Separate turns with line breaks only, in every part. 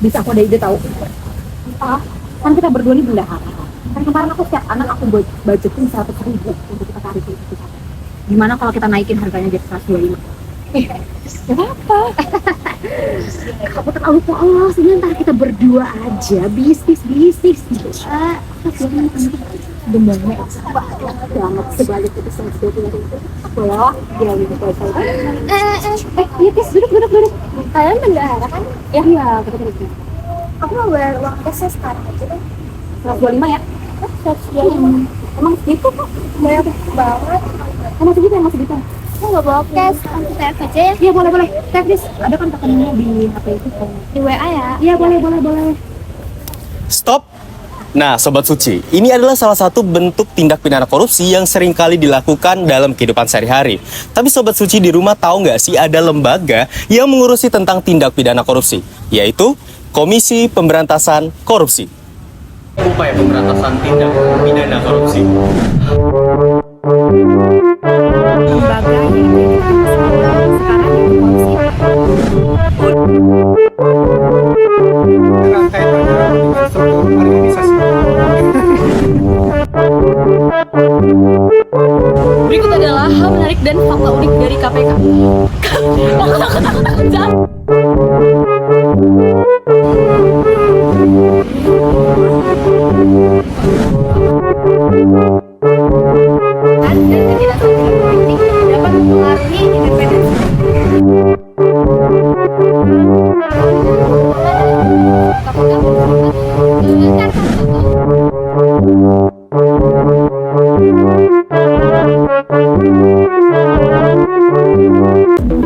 Bisa aku ada ide tahu. Ah, kan kita berdua nih bendahara. Kan kemarin aku setiap anak aku budgetin 100.000 untuk kita tarik itu. Gimana kalau kita naikin harganya jadi 125? Kenapa? Kamu terlalu polos, ini ntar kita berdua aja bisnis. Benernya banget sebalik itu sebetulnya itu. Loh, dia gitu iya Tis, duduk.
Kalian bendahara kan?
Iya, betul.
Aku mau bayar uang cash sekarang aja deh.
125 ya?
125.
Emang segitu kok?
Banyak banget.
Emang segitu?
Aku nggak bawa cash, aku TF aja ya.
Iya boleh. Tap Tis, ada kan rekeningnya di HP itu kan?
Di WA ya?
Iya boleh.
Stop! Nah, Sobat Suci, ini adalah salah satu bentuk tindak pidana korupsi yang seringkali dilakukan dalam kehidupan sehari-hari. Tapi Sobat Suci di rumah tahu nggak sih ada lembaga yang mengurusi tentang tindak pidana korupsi, yaitu Komisi Pemberantasan Korupsi. Upaya pemberantasan tindak pidana korupsi.
Lembaga yang sekarang itu korupsi.
Berikut adalah hal menarik dan fakta unik dari KPK. Takut jangan. Dan ketidakstabilan politik dapat mempengaruhi independensi.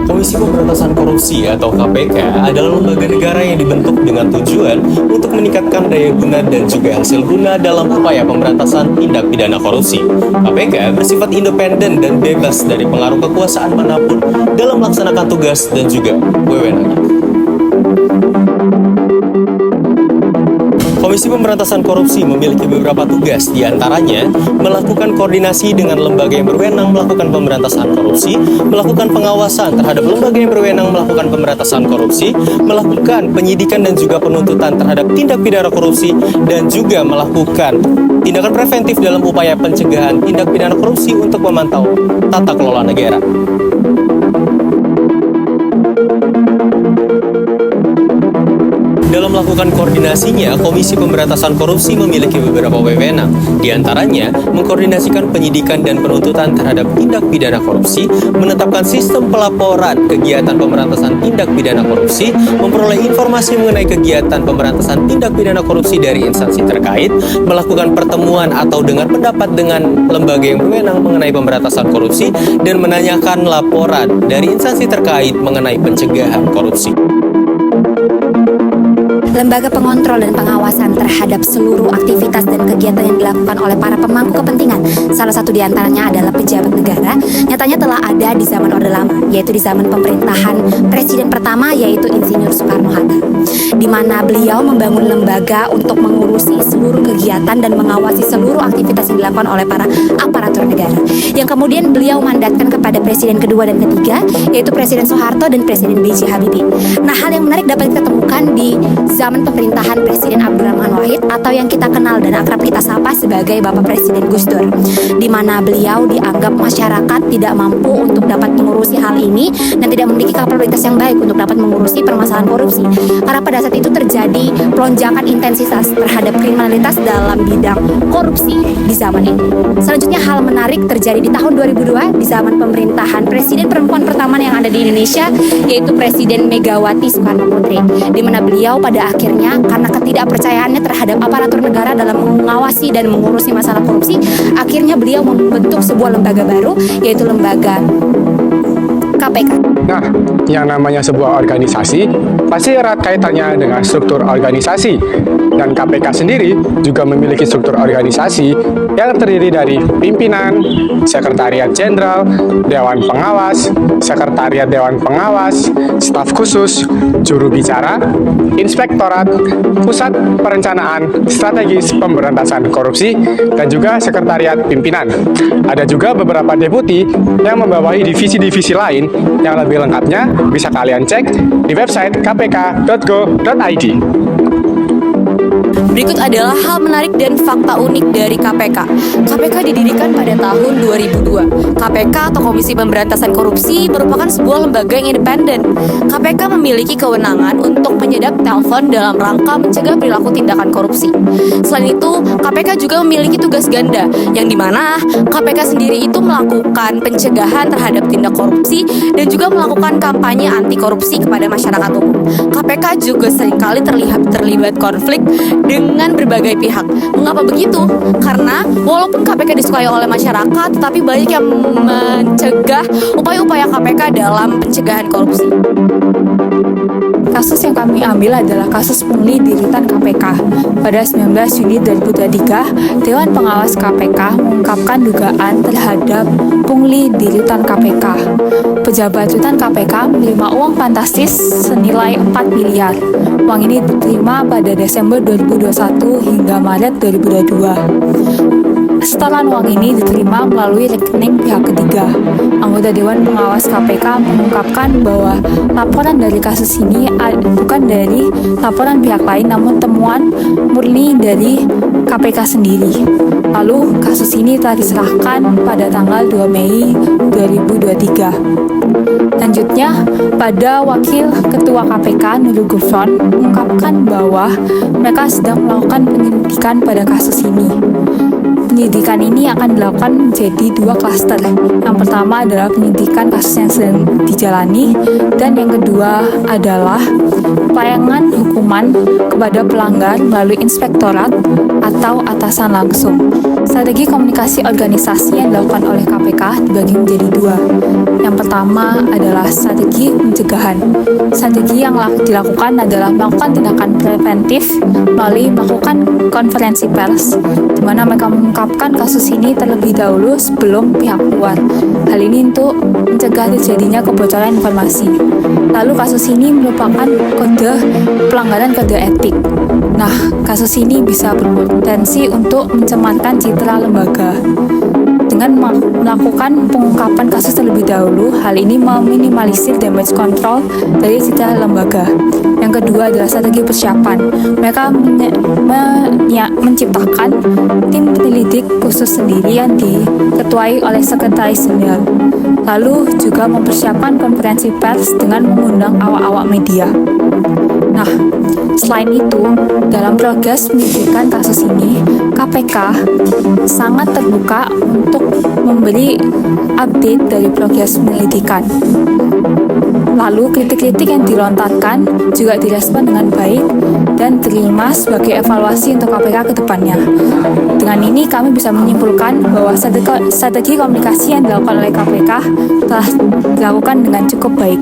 Komisi Pemberantasan Korupsi atau KPK adalah lembaga negara yang dibentuk dengan tujuan untuk meningkatkan daya guna dan juga hasil guna dalam upaya pemberantasan tindak pidana korupsi. KPK bersifat independen dan bebas dari pengaruh kekuasaan manapun dalam melaksanakan tugas dan juga wewenangnya. Komisi Pemberantasan Korupsi memiliki beberapa tugas, diantaranya melakukan koordinasi dengan lembaga yang berwenang melakukan pemberantasan korupsi, melakukan pengawasan terhadap lembaga yang berwenang melakukan pemberantasan korupsi, melakukan penyidikan dan juga penuntutan terhadap tindak pidana korupsi, dan juga melakukan tindakan preventif dalam upaya pencegahan tindak pidana korupsi untuk memantau tata kelola negara. Dalam melakukan koordinasinya, Komisi Pemberantasan Korupsi memiliki beberapa wewenang, diantaranya mengkoordinasikan penyidikan dan penuntutan terhadap tindak pidana korupsi, menetapkan sistem pelaporan kegiatan pemberantasan tindak pidana korupsi, memperoleh informasi mengenai kegiatan pemberantasan tindak pidana korupsi dari instansi terkait, melakukan pertemuan atau dengar pendapat dengan lembaga yang berwenang mengenai pemberantasan korupsi, dan menanyakan laporan dari instansi terkait mengenai pencegahan korupsi.
Lembaga pengontrol dan pengawasan terhadap seluruh aktivitas dan kegiatan yang dilakukan oleh para pemangku kepentingan. Salah satu diantaranya adalah pejabat negara. Nyatanya telah ada di zaman Orde Lama, yaitu di zaman pemerintahan Presiden pertama, yaitu Insinyur Soekarno-Hatta, di mana beliau membangun lembaga untuk mengurusi seluruh kegiatan dan mengawasi seluruh aktivitas yang dilakukan oleh para aparatur negara. Yang kemudian beliau mandatkan kepada Presiden kedua dan ketiga, yaitu Presiden Soeharto dan Presiden B.J. Habibie. Nah, hal yang menarik dapat kita temukan di zaman pemerintahan Presiden Abdurrahman Wahid atau yang kita kenal dan akrab kita sapa sebagai Bapak Presiden Gus Dur, di mana beliau dianggap masyarakat tidak mampu untuk dapat mengurusi hal ini dan tidak memiliki kapabilitas yang baik untuk dapat mengurusi permasalahan korupsi. Karena pada saat itu terjadi pelonjakan intensitas terhadap kriminalitas dalam bidang korupsi di zaman ini. Selanjutnya hal menarik terjadi di tahun 2002 di zaman pemerintahan Presiden perempuan pertama yang ada di Indonesia, yaitu Presiden Megawati Soekarno Putri, di mana beliau pada akhirnya karena ketidakpercayaannya terhadap aparatur negara dalam mengawasi dan mengurusi masalah korupsi, akhirnya beliau membentuk sebuah lembaga baru, yaitu lembaga KPK.
Nah, yang namanya sebuah organisasi pasti erat kaitannya dengan struktur organisasi. Dan KPK sendiri juga memiliki struktur organisasi yang terdiri dari pimpinan, sekretariat jenderal, dewan pengawas, sekretariat dewan pengawas, staf khusus, juru bicara, inspektorat, pusat perencanaan strategis pemberantasan korupsi, dan juga sekretariat pimpinan. Ada juga beberapa deputi yang membawahi divisi-divisi lain yang lebih lengkapnya bisa kalian cek di website KPK. kpk.go.id.
Berikut adalah hal menarik dan fakta unik dari KPK. KPK didirikan pada tahun 2002. KPK atau Komisi Pemberantasan Korupsi merupakan sebuah lembaga yang independen. KPK memiliki kewenangan untuk menyedap telepon dalam rangka mencegah perilaku tindakan korupsi. Selain itu, KPK juga memiliki tugas ganda, yang dimana KPK sendiri itu melakukan pencegahan terhadap tindak korupsi dan juga melakukan kampanye anti korupsi kepada masyarakat umum. KPK juga seringkali terlibat konflik dengan berbagai pihak. Mengapa begitu? Karena walaupun KPK disukai oleh masyarakat, tetapi banyak yang mencegah upaya-upaya KPK dalam pencegahan korupsi.
Kasus yang kami ambil adalah kasus pungli di rutan KPK. Pada 19 Juni 2023, Dewan Pengawas KPK mengungkapkan dugaan terhadap pungli di rutan KPK. Pejabat rutan KPK menerima uang fantastis senilai 4 miliar. Uang ini diterima pada Desember 2021 hingga Maret 2022. Setoran uang ini diterima melalui rekening pihak ketiga. Anggota Dewan Pengawas KPK mengungkapkan bahwa laporan dari kasus ini bukan dari laporan pihak lain, namun temuan murni dari KPK sendiri. Lalu, kasus ini telah diserahkan pada tanggal 2 Mei 2023. Selanjutnya, pada Wakil Ketua KPK Nurul Gufron mengungkapkan bahwa mereka sedang melakukan penyelidikan pada kasus ini. Penyelidikan ini akan dilakukan menjadi 2 klaster. Yang pertama adalah penyelidikan kasus yang sedang dijalani, dan yang kedua adalah pelayanan hukuman kepada pelanggar melalui inspektorat atau atasan langsung. Strategi komunikasi organisasi yang dilakukan oleh KPK dibagi menjadi 2. Yang pertama adalah strategi pencegahan. Strategi yang dilakukan adalah melakukan tindakan preventif melalui melakukan konferensi pers, di mana mereka mengungkapkan kasus ini terlebih dahulu sebelum pihak luar. Hal ini untuk mencegah terjadinya kebocoran informasi. Lalu kasus ini merupakan pelanggaran kode etik. Nah, kasus ini bisa berpotensi untuk mencemarkan citra lembaga. Dengan melakukan pengungkapan kasus terlebih dahulu, hal ini meminimalisir damage control dari citra lembaga. Yang kedua adalah strategi persiapan. Mereka menciptakan tim penyelidik khusus sendiri yang diketuai oleh Sekretaris Jenderal. Lalu juga mempersiapkan konferensi pers dengan mengundang awak-awak media. Nah, selain itu, dalam progres penyelidikan kasus ini, KPK sangat terbuka untuk memberi update dari progres penyelidikan. Lalu, kritik-kritik yang dilontarkan juga direspon dengan baik dan diterima sebagai evaluasi untuk KPK ke depannya. Dengan ini, kami bisa menyimpulkan bahwa strategi komunikasi yang dilakukan oleh KPK telah dilakukan dengan cukup baik.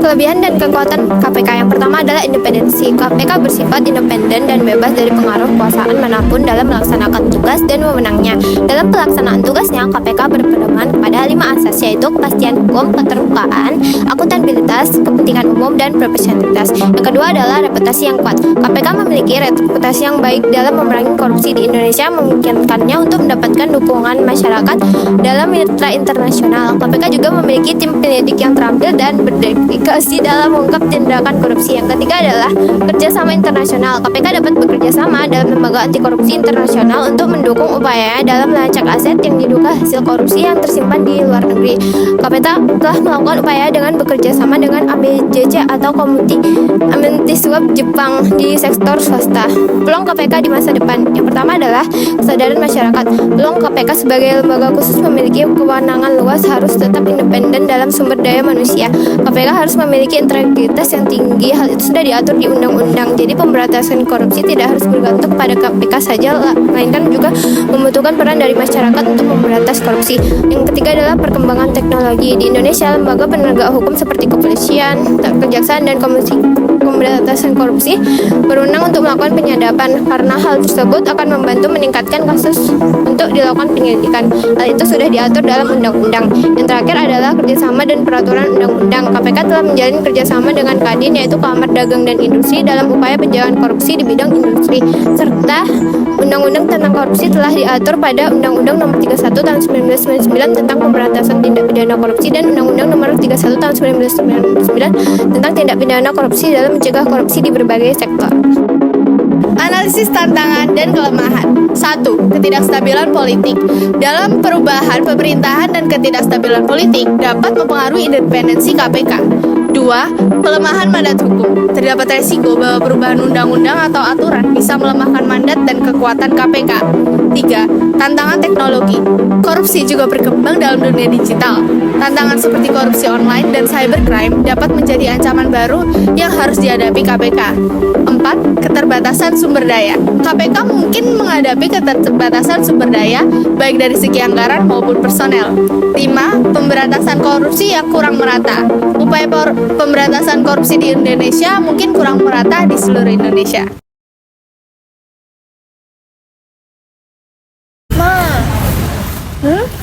Kelebihan dan kekuatan KPK yang pertama adalah independensi. KPK bersifat independen dan bebas dari pengaruh kekuasaan manapun dalam melaksanakan tugas dan wewenangnya. Dalam pelaksanaan tugasnya, KPK berpedoman kepada 5 asas, yaitu kepastian hukum, keterbukaan, akuntabilitas, kepentingan umum, dan profesionalitas. Yang kedua adalah reputasi yang kuat. KPK memiliki reputasi yang baik dalam memerangi korupsi di Indonesia, memungkinkannya untuk mendapatkan dukungan masyarakat dalam mitra internasional. KPK juga memiliki tim penyelidik yang terampil dan berdedikasi dalam mengungkap tindakan korupsi. Yang ketiga adalah kerjasama internasional. KPK dapat bekerja sama dalam lembaga anti korupsi internasional untuk mendukung upayanya dalam melacak aset yang diduga hasil korupsi yang tersimpan di luar negeri. KPK telah melakukan upaya dengan bekerja sama dengan ABJC atau Komite Amnesty Swab Jepang di sektor swasta. Peluang KPK di masa depan. Yang pertama adalah kesadaran masyarakat. Peluang KPK sebagai lembaga khusus memiliki kewenangan luas, harus tetap independen dalam sumber daya manusia. KPK harus memiliki integritas yang tinggi. Hal itu sudah diatur di undang-undang. Jadi pemberantasan korupsi tidak harus bergantung pada KPK saja, melainkan juga membutuhkan peran dari masyarakat untuk memberantas korupsi. Yang ketiga adalah perkembangan teknologi. Di Indonesia, lembaga penegak hukum seperti kepolisian, kejaksaan, dan komisi Pemberantasan Korupsi berwenang untuk melakukan penyadapan karena hal tersebut akan membantu meningkatkan kasus untuk dilakukan penyelidikan. Hal itu sudah diatur dalam undang-undang. Yang terakhir adalah kerjasama dan peraturan undang-undang. KPK telah menjalin kerjasama dengan Kadin yaitu Kamar Dagang dan Industri dalam upaya pencegahan korupsi di bidang industri, serta undang-undang tentang korupsi telah diatur pada Undang-Undang Nomor 31 Tahun 1999 tentang pemberantasan tindak pidana korupsi dan Undang-Undang Nomor 31 Tahun 1999 tentang tindak pidana korupsi dalam mencegah korupsi di berbagai sektor.
Analisis tantangan dan kelemahan. 1. Ketidakstabilan politik. Dalam perubahan pemerintahan dan ketidakstabilan politik dapat mempengaruhi independensi KPK. 2. Pelemahan mandat hukum. Terdapat resiko bahwa perubahan undang-undang atau aturan bisa melemahkan mandat dan kekuatan KPK. 3. Tantangan teknologi. Korupsi juga berkembang dalam dunia digital. Tantangan seperti korupsi online dan cybercrime dapat menjadi ancaman baru yang harus dihadapi KPK. 4. Keterbatasan sumber daya. KPK mungkin menghadapi keterbatasan sumber daya baik dari segi anggaran maupun personel. 5. Pemberantasan korupsi yang kurang merata. Upaya pemberantasan korupsi di Indonesia mungkin kurang merata di seluruh Indonesia.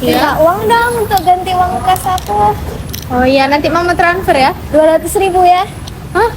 Minta uang dong untuk ganti uang kas aku.
Oh iya, nanti Mama transfer ya.
200.000 ya.
Hah?